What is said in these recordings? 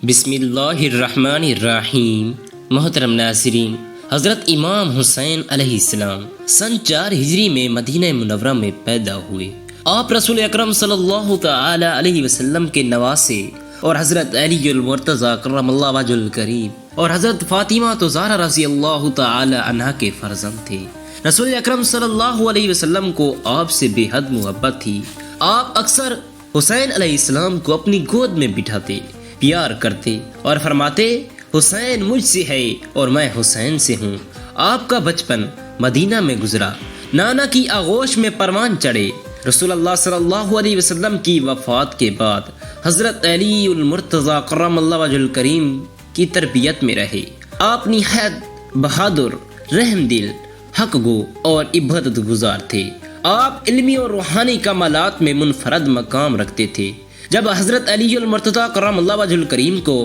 بسم اللہ الرحمن الرحیم۔ محترم ناظرین، حضرت امام حسین علیہ السلام سن 4 ہجری میں مدینہ منورہ میں پیدا ہوئے۔ آپ رسول اکرم صلی اللہ تعالی علیہ وسلم کے نواسے اور حضرت علی المرتضی کرم اللہ وجہ الکریم اور حضرت فاطمہ زہرا رضی اللہ تعالی عنہا کے فرزند تھے۔ رسول اکرم صلی اللہ علیہ وسلم کو آپ سے بے حد محبت تھی۔ آپ اکثر حسین علیہ السلام کو اپنی گود میں بٹھاتے، پیار کرتے اور فرماتے، حسین مجھ سے ہے اور میں حسین سے ہوں۔ آپ کا بچپن مدینہ میں گزرا، نانا کی آغوش میں پروان چڑھے۔ رسول اللہ صلی اللہ علیہ وسلم کی وفات کے بعد حضرت علی المرتضی کرم اللہ وجہ الکریم کی تربیت میں رہے۔ آپ نہایت بہادر، رحم دل، حق گو اور عبادت گزار تھے۔ آپ علمی اور روحانی کمالات میں منفرد مقام رکھتے تھے۔ جب حضرت علی المرتضی کرم اللہ وجہ الکریم کو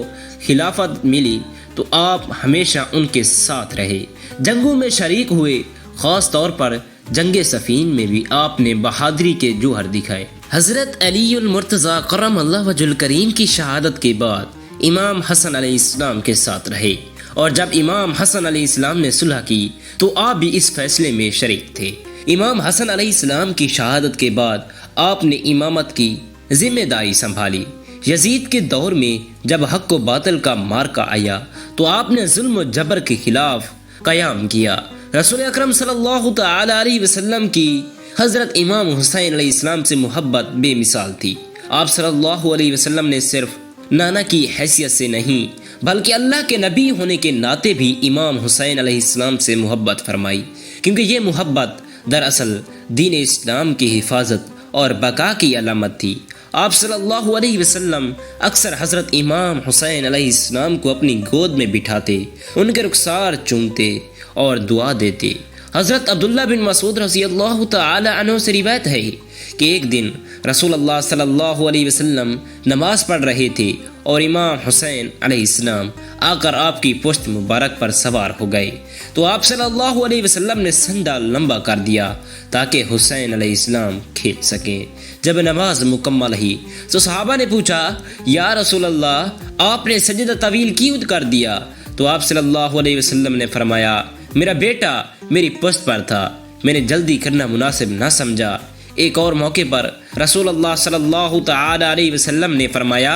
خلافت ملی تو آپ ہمیشہ ان کے ساتھ رہے، جنگوں میں شریک ہوئے۔ خاص طور پر جنگ صفین میں بھی آپ نے بہادری کے جوہر دکھائے۔ حضرت علی المرتضی کرم اللہ وجہ الکریم کی شہادت کے بعد امام حسن علیہ السلام کے ساتھ رہے، اور جب امام حسن علیہ السلام نے صلح کی تو آپ بھی اس فیصلے میں شریک تھے۔ امام حسن علیہ السلام کی شہادت کے بعد آپ نے امامت کی ذمہ داری سنبھالی۔ یزید کے دور میں جب حق و باطل کا مارکا آیا تو آپ نے ظلم و جبر کے خلاف قیام کیا۔ رسول اکرم صلی اللہ تعالی علیہ وسلم کی حضرت امام حسین علیہ السلام سے محبت بے مثال تھی۔ آپ صلی اللہ علیہ وسلم نے صرف نانا کی حیثیت سے نہیں بلکہ اللہ کے نبی ہونے کے ناطے بھی امام حسین علیہ السلام سے محبت فرمائی، کیونکہ یہ محبت دراصل دین اسلام کی حفاظت اور بقا کی علامت تھی۔ آپ صلی اللہ علیہ وسلم اکثر حضرت امام حسین علیہ السلام کو اپنی گود میں بٹھاتے، ان کے رخسار چومتے اور دعا دیتے۔ حضرت عبداللہ بن مسعود رضی اللہ تعالی عنہ سے روایت ہے کہ ایک دن رسول اللہ صلی اللہ علیہ وسلم نماز پڑھ رہے تھے اور امام حسین علیہ السلام آ کر آپ کی پشت مبارک پر سوار ہو گئے، تو آپ صلی اللہ علیہ وسلم نے سنڈا لمبا کر دیا تاکہ حسین علیہ السلام کھینچ سکیں۔ جب نماز مکمل ہوئی تو صحابہ نے پوچھا، یا رسول اللہ، آپ نے سجدہ طویل کیوں کر دیا؟ تو آپ صلی اللہ علیہ وسلم نے فرمایا، میرا بیٹا میری پشت پر تھا، میں نے جلدی کرنا مناسب نہ سمجھا۔ ایک اور موقع پر رسول اللہ صلی اللہ تعالی علیہ وسلم نے فرمایا،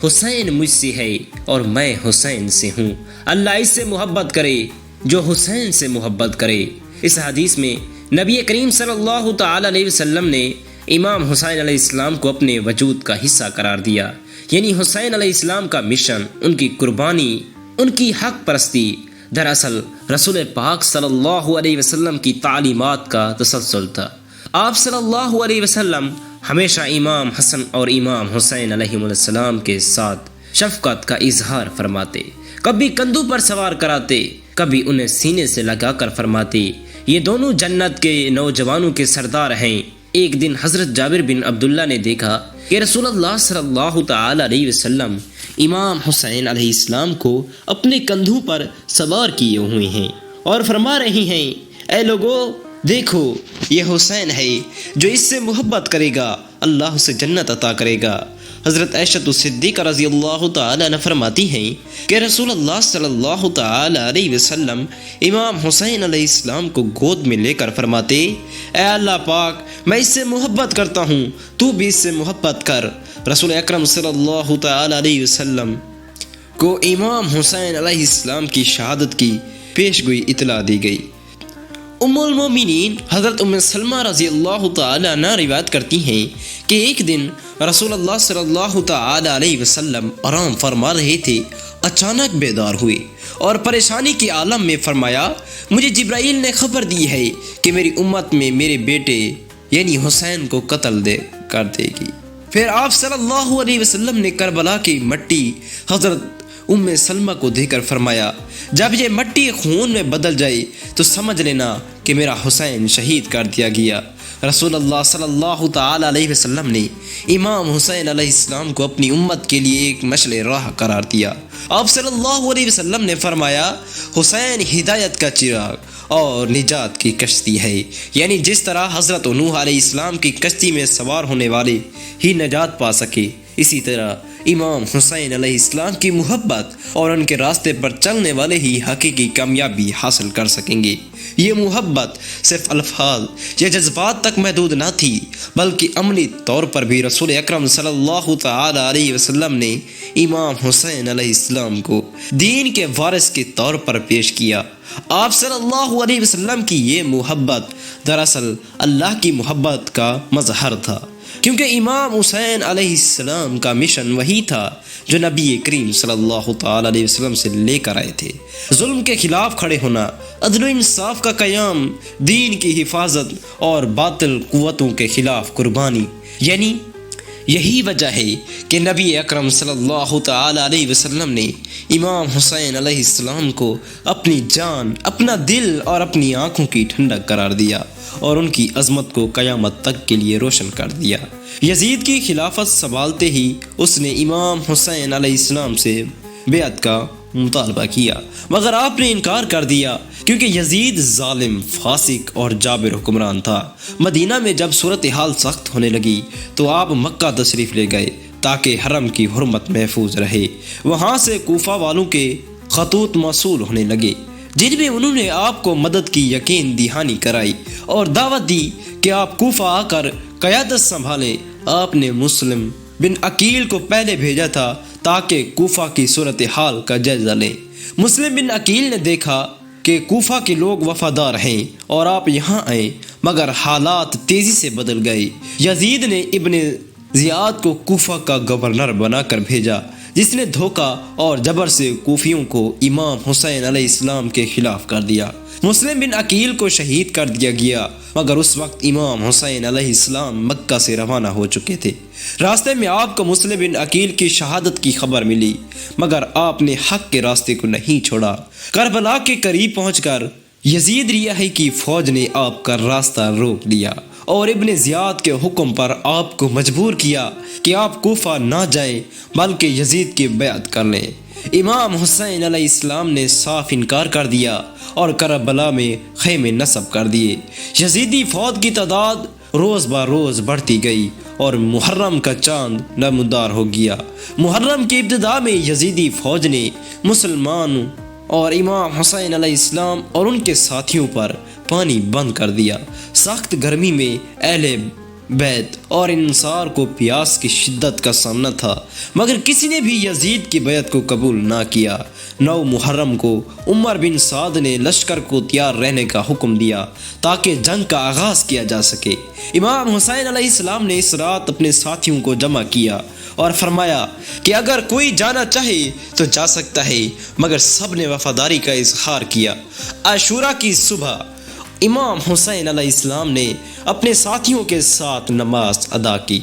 حسین مجھ سے ہے اور میں حسین سے ہوں، اللہ اس سے محبت کرے جو حسین سے محبت کرے۔ اس حدیث میں نبی کریم صلی اللہ تعالی علیہ وسلم نے امام حسین علیہ السلام کو اپنے وجود کا حصہ قرار دیا، یعنی حسین علیہ السلام کا مشن، ان کی قربانی، ان کی حق پرستی دراصل رسول پاک صلی اللہ علیہ وسلم کی تعلیمات کا تسلسل تھا۔ آپ صلی اللہ علیہ وسلم ہمیشہ امام حسن اور امام حسین علیہ السلام کے ساتھ شفقت کا اظہار فرماتے، کبھی کندھوں پر سوار کراتے، کبھی انہیں سینے سے لگا کر فرماتے، یہ دونوں جنت کے نوجوانوں کے سردار ہیں۔ ایک دن حضرت جابر بن عبداللہ نے دیکھا کہ رسول اللہ صلی اللہ تعالی علیہ وسلم امام حسین علیہ السلام کو اپنے کندھوں پر سوار کیے ہوئے ہیں اور فرما رہے ہیں، اے لوگو دیکھو، یہ حسین ہے، جو اس سے محبت کرے گا اللہ اسے جنت عطا کرے گا۔ حضرت عائشہ صدیقہ رضی اللہ تعالی عنہ فرماتی ہیں کہ رسول اللہ صلی اللہ تعالی علیہ وسلم امام حسین علیہ السلام کو گود میں لے کر فرماتے، اے اللہ پاک، میں اس سے محبت کرتا ہوں، تو بھی اس سے محبت کر۔ رسول اکرم صلی اللہ تعالی علیہ وسلم کو امام حسین علیہ السلام کی شہادت کی پیش گوئی اطلاع دی گئی۔ ام المومنین حضرت ام سلمہ رضی اللہ تعالی عنہ روایت کرتی ہیں کہ ایک دن رسول اللہ صلی اللہ تعالی علیہ وسلم آرام فرما رہے تھے، اچانک بیدار ہوئے اور پریشانی کے عالم میں فرمایا، مجھے جبرائیل نے خبر دی ہے کہ میری امت میں میرے بیٹے یعنی حسین کو قتل کر دے گی۔ پھر آپ صلی اللہ علیہ وسلم نے کربلا کی مٹی حضرت ام سلمہ کو دے کر فرمایا، جب یہ مٹی خون میں بدل جائے تو سمجھ لینا کہ میرا حسین شہید کر دیا گیا۔ رسول اللہ صلی اللہ تعالی علیہ وسلم نے امام حسین علیہ السلام کو اپنی امت کے لیے ایک مشعل راہ قرار دیا۔ آپ صلی اللہ علیہ وسلم نے فرمایا، حسین ہدایت کا چراغ اور نجات کی کشتی ہے، یعنی جس طرح حضرت نوح علیہ السلام کی کشتی میں سوار ہونے والے ہی نجات پا سکے، اسی طرح امام حسین علیہ السلام کی محبت اور ان کے راستے پر چلنے والے ہی حقیقی کامیابی حاصل کر سکیں گے۔ یہ محبت صرف الفاظ یا جذبات تک محدود نہ تھی، بلکہ عملی طور پر بھی رسول اکرم صلی اللہ تعالی علیہ وسلم نے امام حسین علیہ السلام کو دین کے وارث کے طور پر پیش کیا۔ آپ صلی اللہ علیہ وسلم کی یہ محبت دراصل اللہ کی محبت کا مظہر تھا، کیونکہ امام حسین علیہ السلام کا مشن وہی تھا جو نبی کریم صلی اللہ تعالی علیہ وسلم سے لے کر آئے تھے۔ ظلم کے خلاف کھڑے ہونا، عدل و انصاف کا قیام، دین کی حفاظت اور باطل قوتوں کے خلاف قربانی، یعنی یہی وجہ ہے کہ نبی اکرم صلی اللہ تعالی علیہ وسلم نے امام حسین علیہ السلام کو اپنی جان، اپنا دل اور اپنی آنکھوں کی ٹھنڈک قرار دیا اور ان کی عظمت کو قیامت تک کے لیے روشن کر دیا۔ یزید کی خلافت سنبھالتے ہی اس نے امام حسین علیہ السلام سے بیعت کا مطالبہ کیا، مگر آپ نے انکار کر دیا کیونکہ یزید ظالم، فاسق اور جابر حکمران تھا۔ مدینہ میں جب صورتحال سخت ہونے لگی تو آپ مکہ تشریف لے گئے تاکہ حرم کی حرمت محفوظ رہے۔ وہاں سے کوفہ والوں کے خطوط موصول ہونے لگے جن میں انہوں نے آپ کو مدد کی یقین دہانی کرائی اور دعوت دی کہ آپ کوفہ آ کر قیادت سنبھالیں۔ آپ نے مسلم بن عقیل کو پہلے بھیجا تھا تاکہ کوفہ کی صورتحال کا جائزہ لیں۔ مسلم بن عقیل نے دیکھا کہ کوفہ کے لوگ وفادار ہیں اور آپ یہاں آئے، مگر حالات تیزی سے بدل گئے۔ یزید نے ابن زیاد کو کوفہ کا گورنر بنا کر بھیجا، جس نے دھوکہ اور جبر سے کوفیوں کو امام حسین علیہ السلام کے خلاف کر دیا۔ مسلم بن عقیل کو شہید کر دیا گیا، مگر اس وقت امام حسین علیہ السلام مکہ سے روانہ ہو چکے تھے۔ راستے میں آپ کو مسلم بن عقیل کی شہادت کی خبر ملی، مگر آپ نے حق کے راستے کو نہیں چھوڑا۔ کربلا کے قریب پہنچ کر یزید ریاحی کی فوج نے آپ کا راستہ روک لیا اور ابن زیاد کے حکم پر آپ کو مجبور کیا کہ آپ کوفہ نہ جائیں بلکہ یزید کی بیعت کر لیں۔ امام حسین علیہ السلام نے صاف انکار کر دیا اور کربلا میں خیمے نصب کر دیے۔ یزیدی فوج کی تعداد روز بروز بڑھتی گئی اور محرم کا چاند نمودار ہو گیا۔ محرم کی ابتدا میں یزیدی فوج نے مسلمانوں اور امام حسین علیہ السلام اور ان کے ساتھیوں پر پانی بند کر دیا۔ سخت گرمی میں اہل بیت اور انصار کو پیاس کی شدت کا سامنا تھا، مگر کسی نے بھی یزید کی بیعت کو قبول نہ کیا۔ 9 محرم کو عمر بن سعد نے لشکر کو تیار رہنے کا حکم دیا تاکہ جنگ کا آغاز کیا جا سکے۔ امام حسین علیہ السلام نے اس رات اپنے ساتھیوں کو جمع کیا اور فرمایا کہ اگر کوئی جانا چاہے تو جا سکتا ہے، مگر سب نے وفاداری کا اظہار کیا۔ عاشورہ کی صبح امام حسین علیہ السلام نے اپنے ساتھیوں کے ساتھ نماز ادا کی۔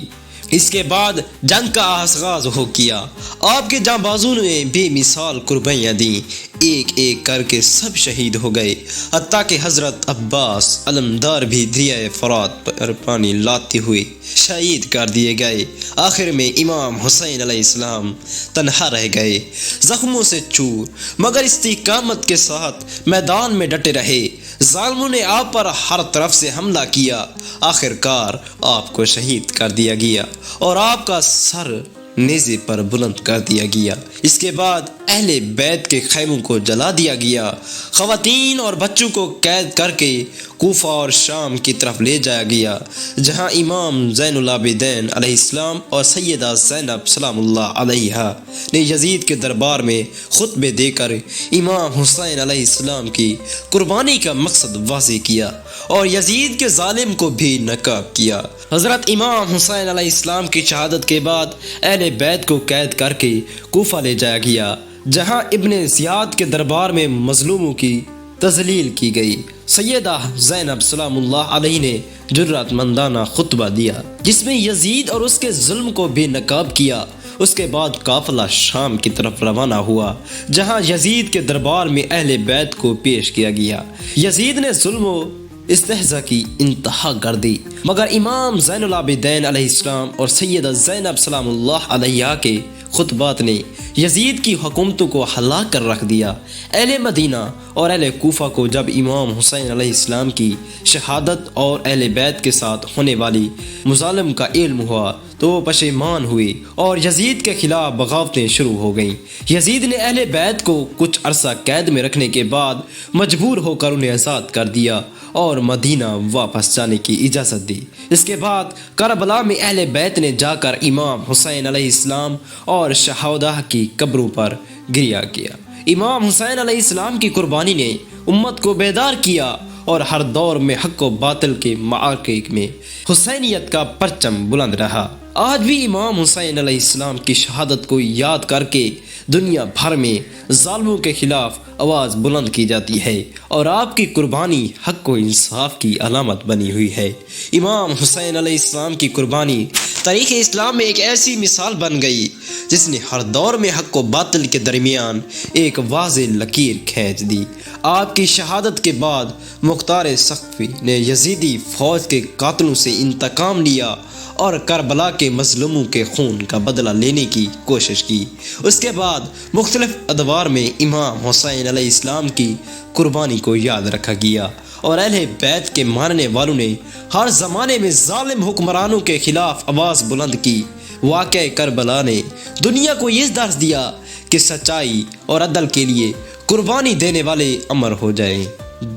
اس کے بعد جنگ کا آغاز ہو کیا۔ آپ کے جانبازوں نے بے مثال قربانیاں دیں، ایک ایک کر کے سب شہید ہو گئے، حتیٰ کہ حضرت عباس علمدار بھی دریائے فرات پر پانی لاتے ہوئے شہید کر دیے گئے۔ آخر میں امام حسین علیہ السلام تنہا رہ گئے، زخموں سے چور، مگر استقامت کے ساتھ میدان میں ڈٹے رہے۔ ظالموں نے آپ پر ہر طرف سے حملہ کیا، آخر کار آپ کو شہید کر دیا گیا اور آپ کا سر نیزے پر بلند کر دیا گیا۔ اس کے بعد اہل بیت کے خیموں کو جلا دیا گیا، خواتین اور بچوں کو قید کر کے کوفہ اور شام کی طرف لے جایا گیا، جہاں امام زین العابدین علیہ السلام اور سیدہ زینب سلام اللہ علیہا نے یزید کے دربار میں خطبے دے کر امام حسین علیہ السلام کی قربانی کا مقصد واضح کیا اور یزید کے ظالم کو بھی ناکام کیا۔ حضرت امام حسین علیہ السلام کی شہادت کے بعد اہل بیت کو قید کر کے کوفہ لے جایا گیا، جہاں ابن زیاد کے دربار میں مظلوموں کی تذلیل کی گئی۔ سیدہ زینب سلام اللہ علیہ نے جرأت مندانہ خطبہ دیا جس میں یزید اور اس کے ظلم کو بھی ناکام کیا۔ اس کے بعد قافلہ شام کی طرف روانہ ہوا، جہاں یزید کے دربار میں اہل بیت کو پیش کیا گیا۔ یزید نے ظلم و استہزاء کی انتہا کر دی، مگر امام زین العابدین علیہ السلام اور سیدہ زینب سلام اللہ علیہا کے خطبات نے یزید کی حکومتوں کو ہلاک کر رکھ دیا۔ اہل مدینہ اور اہل کوفہ کو جب امام حسین علیہ السلام کی شہادت اور اہل بیت کے ساتھ ہونے والی مظالم کا علم ہوا تو وہ پشیمان ہوئے اور یزید کے خلاف بغاوتیں شروع ہو گئیں۔ یزید نے اہل بیت کو کچھ عرصہ قید میں رکھنے کے بعد مجبور ہو کر انہیں آزاد کر دیا اور مدینہ واپس جانے کی اجازت دی۔ اس کے بعد کربلا میں اہل بیت نے جا کر امام حسین علیہ السلام اور شہداء کی قبروں پر گریہ کیا۔ امام حسین علیہ السلام کی قربانی نے امت کو بیدار کیا اور ہر دور میں حق و باطل کے معرکے میں حسینیت کا پرچم بلند رہا۔ آج بھی امام حسین علیہ السلام کی شہادت کو یاد کر کے دنیا بھر میں ظالموں کے خلاف آواز بلند کی جاتی ہے اور آپ کی قربانی حق و انصاف کی علامت بنی ہوئی ہے۔ امام حسین علیہ السلام کی قربانی تاریخ اسلام میں ایک ایسی مثال بن گئی جس نے ہر دور میں حق و باطل کے درمیان ایک واضح لکیر کھینچ دی۔ آپ کی شہادت کے بعد مختار سقفی نے یزیدی فوج کے قاتلوں سے انتقام لیا اور کربلا کے مظلوموں کے خون کا بدلہ لینے کی کوشش کی۔ اس کے بعد مختلف ادوار میں امام حسین علیہ السلام کی قربانی کو یاد رکھا گیا اور اہل بیت کے ماننے والوں نے ہر زمانے میں ظالم حکمرانوں کے خلاف آواز بلند کی۔ واقعہ کربلا نے دنیا کو یہ درس دیا کہ سچائی اور عدل کے لیے قربانی دینے والے امر ہو جائیں،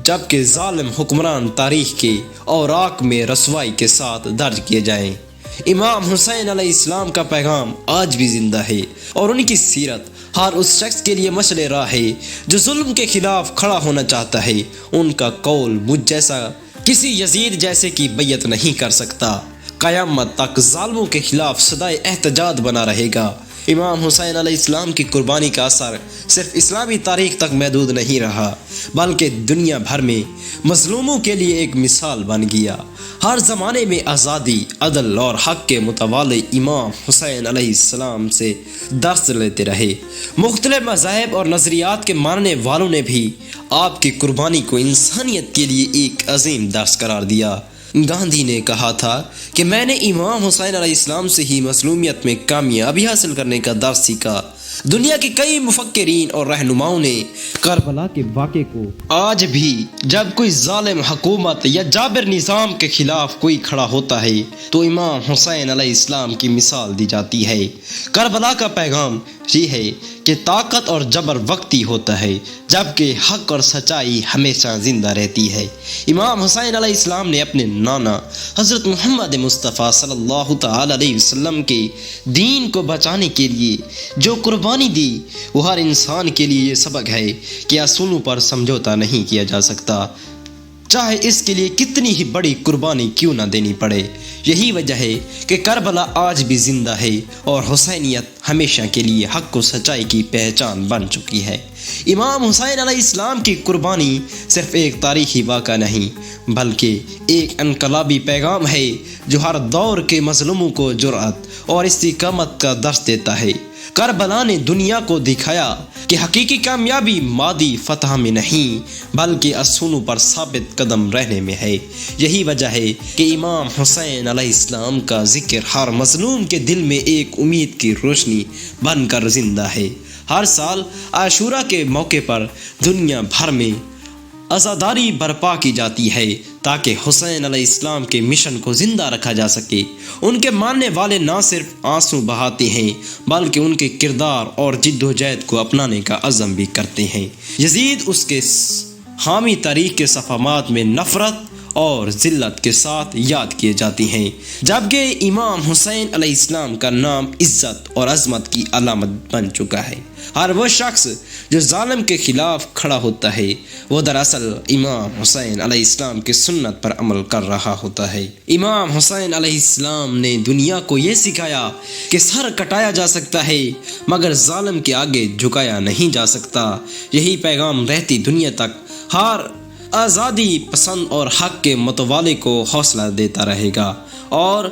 جبکہ ظالم حکمران تاریخ کے اوراق میں رسوائی کے ساتھ درج کیے جائیں۔ امام حسین علیہ السلام کا پیغام آج بھی زندہ ہے اور ان کی سیرت ہر اس شخص کے لیے مشعل راہ ہے جو ظلم کے خلاف کھڑا ہونا چاہتا ہے۔ ان کا قول مجھ جیسا کسی یزید جیسے کی بیعت نہیں کر سکتا۔ قیامت تک ظالموں کے خلاف صدائے احتجاج بنا رہے گا۔ امام حسین علیہ السلام کی قربانی کا اثر صرف اسلامی تاریخ تک محدود نہیں رہا بلکہ دنیا بھر میں مظلوموں کے لیے ایک مثال بن گیا۔ ہر زمانے میں آزادی، عدل اور حق کے متوالے امام حسین علیہ السلام سے درس لیتے رہے۔ مختلف مذاہب اور نظریات کے ماننے والوں نے بھی آپ کی قربانی کو انسانیت کے لیے ایک عظیم درس قرار دیا۔ گاندھی نے کہا تھا کہ میں نے امام حسین علیہ السلام سے ہی مظلومیت میں کامیابی حاصل کرنے کا درس سیکھا۔ دنیا کے کئی مفکرین اور رہنماؤں نے کربلا کے واقعے کو آج بھی جب کوئی ظالم حکومت یا جابر نظام کے خلاف کوئی کھڑا ہوتا ہے تو امام حسین علیہ السلام کی مثال دی جاتی ہے۔ کربلا کا پیغام یہ ہے کہ طاقت اور جبر وقتی ہوتا ہے جبکہ حق اور سچائی ہمیشہ زندہ رہتی ہے۔ امام حسین علیہ السلام نے اپنے نانا حضرت محمد مصطفیٰ صلی اللہ تعالی علیہ وسلم کے دین کو بچانے کے لیے جو قربانی دی وہ ہر انسان کے لیے یہ سبق ہے کہ اصولوں پر سمجھوتا نہیں کیا جا سکتا، چاہے اس کے لیے کتنی ہی بڑی قربانی کیوں نہ دینی پڑے۔ یہی وجہ ہے کہ کربلا آج بھی زندہ ہے اور حسینیت ہمیشہ کے لیے حق و سچائی کی پہچان بن چکی ہے۔ امام حسین علیہ السلام کی قربانی صرف ایک تاریخی واقعہ نہیں بلکہ ایک انقلابی پیغام ہے جو ہر دور کے مظلوموں کو جرأت اور استقامت کا درس دیتا ہے۔ کربلا نے دنیا کو دکھایا کہ حقیقی کامیابی مادی فتح میں نہیں بلکہ اصولوں پر ثابت قدم رہنے میں ہے۔ یہی وجہ ہے کہ امام حسین علیہ السلام کا ذکر ہر مظلوم کے دل میں ایک امید کی روشنی بن کر زندہ ہے۔ ہر سال عاشورہ کے موقع پر دنیا بھر میں عزاداری برپا کی جاتی ہے تاکہ حسین علیہ السلام کے مشن کو زندہ رکھا جا سکے۔ ان کے ماننے والے نہ صرف آنسو بہاتے ہیں بلکہ ان کے کردار اور جد و جہد کو اپنانے کا عزم بھی کرتے ہیں۔ یزید اس کے حامی تاریخ کے صفحات میں نفرت اور ذلت کے ساتھ یاد کیے جاتے ہیں، جبکہ امام حسین علیہ السلام کا نام عزت اور عظمت کی علامت بن چکا ہے۔ ہر وہ شخص جو ظالم کے خلاف کھڑا ہوتا ہے وہ دراصل امام حسین علیہ السلام کی سنت پر عمل کر رہا ہوتا ہے۔ امام حسین علیہ السلام نے دنیا کو یہ سکھایا کہ سر کٹایا جا سکتا ہے مگر ظالم کے آگے جھکایا نہیں جا سکتا۔ یہی پیغام رہتی دنیا تک ہر آزادی پسند اور حق کے متوالے کو حوصلہ دیتا رہے گا اور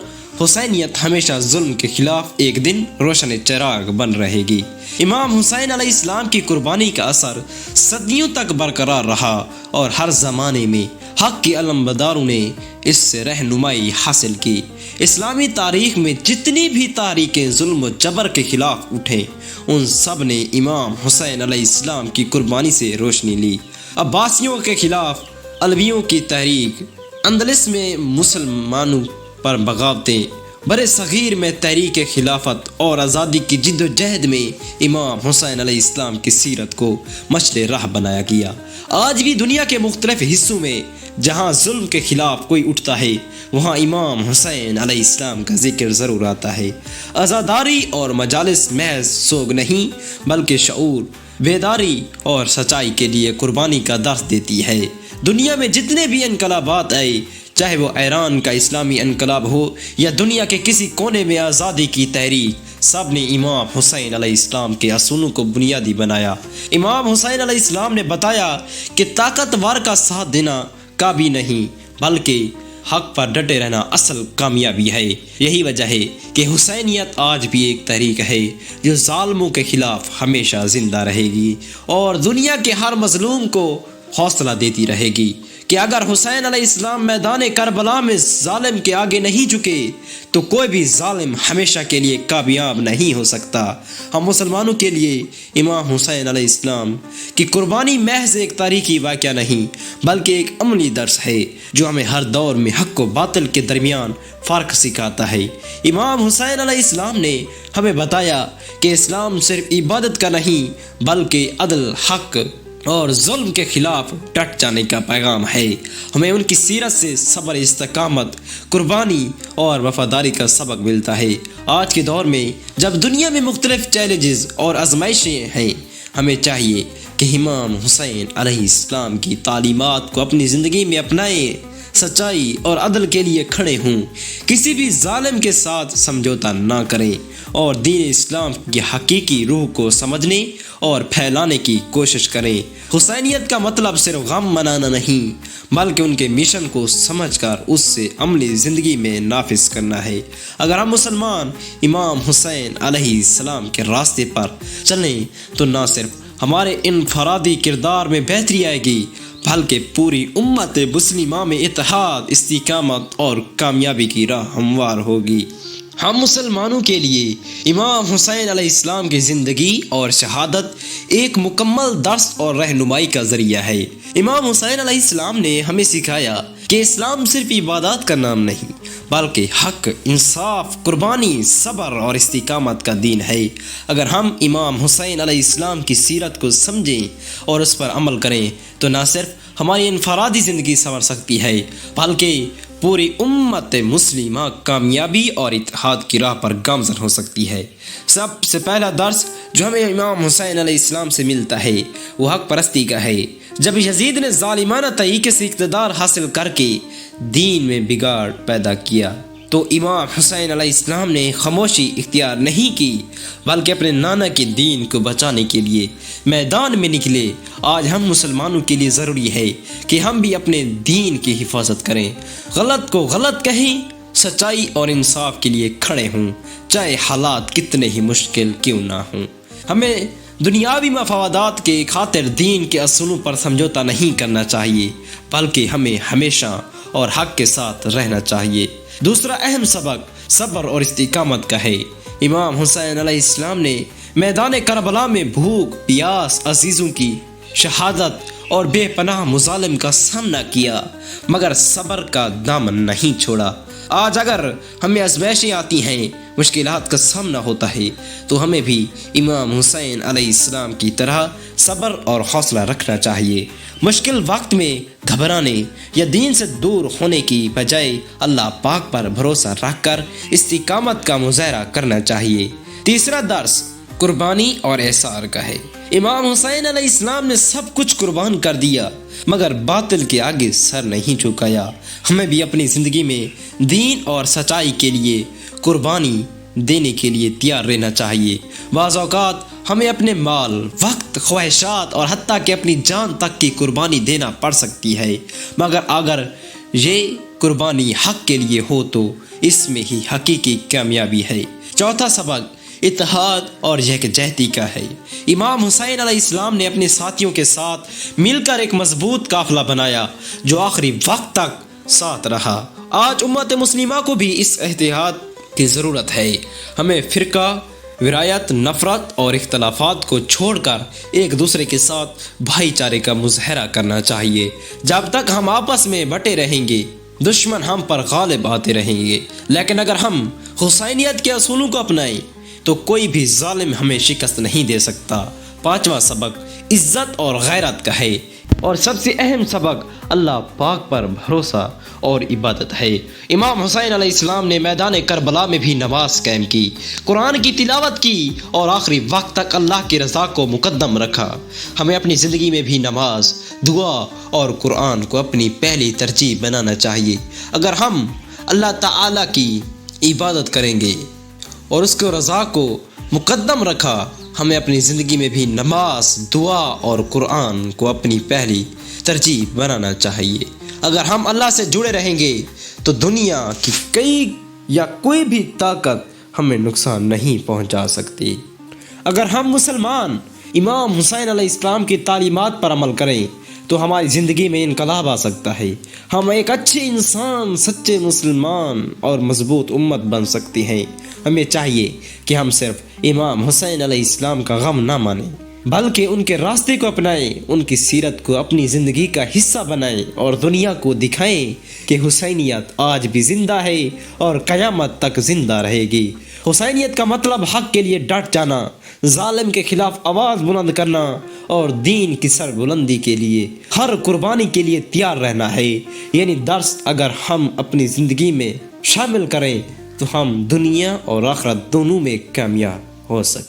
حسینیت ہمیشہ ظلم کے خلاف ایک دن روشن چراغ بن رہے گی۔ امام حسین علیہ السلام کی قربانی کا اثر صدیوں تک برقرار رہا اور ہر زمانے میں حق کی علمبرداروں نے اس سے رہنمائی حاصل کی۔ اسلامی تاریخ میں جتنی بھی تحریکیں ظلم و جبر کے خلاف اٹھیں ان سب نے امام حسین علیہ السلام کی قربانی سے روشنی لی۔ عباسیوں کے خلاف علویوں کی تحریک، اندلس میں مسلمانوں پر بغاوتیں برے صغیر میں تحریک خلافت اور آزادی کی جد و جہد میں امام حسین علیہ السلام کی سیرت کو مشعل راہ بنایا گیا۔ آج بھی دنیا کے مختلف حصوں میں جہاں ظلم کے خلاف کوئی اٹھتا ہے وہاں امام حسین علیہ السلام کا ذکر ضرور آتا ہے۔ عزاداری اور مجالس محض سوگ نہیں بلکہ شعور، بیداری اور سچائی کے لیے قربانی کا درس دیتی ہے۔ دنیا میں جتنے بھی انقلابات آئے، چاہے وہ ایران کا اسلامی انقلاب ہو یا دنیا کے کسی کونے میں آزادی کی تحریک، سب نے امام حسین علیہ السلام کے اصولوں کو بنیادی بنایا۔ امام حسین علیہ السلام نے بتایا کہ طاقتور کا ساتھ دینا کافی نہیں بلکہ حق پر ڈٹے رہنا اصل کامیابی ہے۔ یہی وجہ ہے کہ حسینیت آج بھی ایک تحریک ہے جو ظالموں کے خلاف ہمیشہ زندہ رہے گی اور دنیا کے ہر مظلوم کو حوصلہ دیتی رہے گی کہ اگر حسین علیہ السلام میدان کربلا میں ظالم کے آگے نہیں جھکے تو کوئی بھی ظالم ہمیشہ کے لیے کامیاب نہیں ہو سکتا۔ ہم مسلمانوں کے لیے امام حسین علیہ السلام کی قربانی محض ایک تاریخی واقعہ نہیں بلکہ ایک عملی درس ہے جو ہمیں ہر دور میں حق و باطل کے درمیان فرق سکھاتا ہے۔ امام حسین علیہ السلام نے ہمیں بتایا کہ اسلام صرف عبادت کا نہیں بلکہ عدل، حق اور ظلم کے خلاف ڈٹ جانے کا پیغام ہے۔ ہمیں ان کی سیرت سے صبر، استقامت، قربانی اور وفاداری کا سبق ملتا ہے۔ آج کے دور میں جب دنیا میں مختلف چیلنجز اور آزمائشیں ہیں، ہمیں چاہیے کہ امام حسین علیہ السلام کی تعلیمات کو اپنی زندگی میں اپنائیں، سچائی اور عدل کے لیے کھڑے ہوں، کسی بھی ظالم کے ساتھ سمجھوتا نہ کریں اور دین اسلام کی حقیقی روح کو سمجھنے اور پھیلانے کی کوشش کریں۔ حسینیت کا مطلب صرف غم منانا نہیں بلکہ ان کے مشن کو سمجھ کر اس سے عملی زندگی میں نافذ کرنا ہے۔ اگر ہم مسلمان امام حسین علیہ السلام کے راستے پر چلیں تو نہ صرف ہمارے انفرادی کردار میں بہتری آئے گی بلکہ پوری امت مسلمہ میں اتحاد، استقامت اور کامیابی کی راہ ہموار ہوگی۔ ہم مسلمانوں کے لیے امام حسین علیہ السلام کی زندگی اور شہادت ایک مکمل درس اور رہنمائی کا ذریعہ ہے۔ امام حسین علیہ السلام نے ہمیں سکھایا کہ اسلام صرف عبادات کا نام نہیں بلکہ حق، انصاف، قربانی، صبر اور استقامت کا دین ہے۔ اگر ہم امام حسین علیہ السلام کی سیرت کو سمجھیں اور اس پر عمل کریں تو نہ صرف ہماری انفرادی زندگی سنور سکتی ہے بلکہ پوری امت مسلمہ کامیابی اور اتحاد کی راہ پر گامزن ہو سکتی ہے۔ سب سے پہلا درس جو ہمیں امام حسین علیہ السلام سے ملتا ہے وہ حق پرستی کا ہے۔ جب یزید نے ظالمانہ طریقے سے اقتدار حاصل کر کے دین میں بگاڑ پیدا کیا تو امام حسین علیہ السلام نے خاموشی اختیار نہیں کی بلکہ اپنے نانا کے دین کو بچانے کے لیے میدان میں نکلے۔ آج ہم مسلمانوں کے لیے ضروری ہے کہ ہم بھی اپنے دین کی حفاظت کریں، غلط کو غلط کہیں، سچائی اور انصاف کے لیے کھڑے ہوں، چاہے حالات کتنے ہی مشکل کیوں نہ ہوں۔ ہمیں دنیاوی مفادات کے خاطر دین کے اصولوں پر سمجھوتا نہیں کرنا چاہیے بلکہ ہمیں ہمیشہ اور حق کے ساتھ رہنا چاہیے۔ دوسرا اہم سبق صبر اور استقامت کا ہے۔ امام حسین علیہ السلام نے میدان کربلا میں بھوک، پیاس، عزیزوں کی شہادت اور بے پناہ مظالم کا سامنا کیا مگر صبر کا دامن نہیں چھوڑا۔ آج اگر ہمیں آزمائشیں آتی ہیں، مشکلات کا سامنا ہوتا ہے تو ہمیں بھی امام حسین علیہ السلام کی طرح صبر اور حوصلہ رکھنا چاہیے۔ مشکل وقت میں گھبرانے یا دین سے دور ہونے کی بجائے اللہ پاک پر بھروسہ رکھ کر استقامت کا مظاہرہ کرنا چاہیے۔ تیسرا درس قربانی اور احسار کا ہے۔ امام حسین علیہ السلام نے سب کچھ قربان کر دیا مگر باطل کے آگے سر نہیں جھکایا۔ ہمیں بھی اپنی زندگی میں دین اور سچائی کے لیے قربانی دینے کے لیے تیار رہنا چاہیے۔ بعض اوقات ہمیں اپنے مال، وقت، خواہشات اور حتیٰ کہ اپنی جان تک کی قربانی دینا پڑ سکتی ہے مگر اگر یہ قربانی حق کے لیے ہو تو اس میں ہی حقیقی کامیابی ہے۔ چوتھا سبق اتحاد اور یکجہتی کا ہے۔ امام حسین علیہ السلام نے اپنے ساتھیوں کے ساتھ مل کر ایک مضبوط قافلہ بنایا جو آخری وقت تک ساتھ رہا۔ آج امت مسلمہ کو بھی اس اتحاد کی ضرورت ہے۔ ہمیں فرقہ ورایت، نفرت اور اختلافات کو چھوڑ کر ایک دوسرے کے ساتھ بھائی چارے کا مظاہرہ کرنا چاہیے۔ جب تک ہم آپس میں بٹے رہیں گے دشمن ہم پر غالب آتے رہیں گے، لیکن اگر ہم حسینیت کے اصولوں کو اپنائیں تو کوئی بھی ظالم ہمیں شکست نہیں دے سکتا۔ پانچواں سبق عزت اور غیرت کا ہے، اور سب سے اہم سبق اللہ پاک پر بھروسہ اور عبادت ہے۔ امام حسین علیہ السلام نے میدان کربلا میں بھی نماز قائم کی، قرآن کی تلاوت کی اور آخری وقت تک اللہ کی رضا کو مقدم رکھا۔ ہمیں اپنی زندگی میں بھی نماز، دعا اور قرآن کو اپنی پہلی ترجیح بنانا چاہیے۔ اگر ہم اللہ تعالیٰ کی عبادت کریں گے اور اس کو رضا کو مقدم رکھا، ہمیں اپنی زندگی میں بھی نماز، دعا اور قرآن کو اپنی پہلی ترجیح بنانا چاہیے۔ اگر ہم اللہ سے جڑے رہیں گے تو دنیا کی کوئی بھی طاقت ہمیں نقصان نہیں پہنچا سکتی۔ اگر ہم مسلمان امام حسین علیہ السلام کی تعلیمات پر عمل کریں تو ہماری زندگی میں انقلاب آ سکتا ہے۔ ہم ایک اچھے انسان، سچے مسلمان اور مضبوط امت بن سکتے ہیں۔ ہمیں چاہیے کہ ہم صرف امام حسین علیہ السلام کا غم نہ مانیں، بلکہ ان کے راستے کو اپنائیں، ان کی سیرت کو اپنی زندگی کا حصہ بنائیں اور دنیا کو دکھائیں کہ حسینیت آج بھی زندہ ہے اور قیامت تک زندہ رہے گی۔ حسینیت کا مطلب حق کے لیے ڈٹ جانا، ظالم کے خلاف آواز بلند کرنا اور دین کی سر بلندی کے لیے ہر قربانی کے لیے تیار رہنا ہے۔ یعنی درس اگر ہم اپنی زندگی میں شامل کریں تو ہم دنیا اور آخرت دونوں میں کامیاب ہو سکتے ہیں۔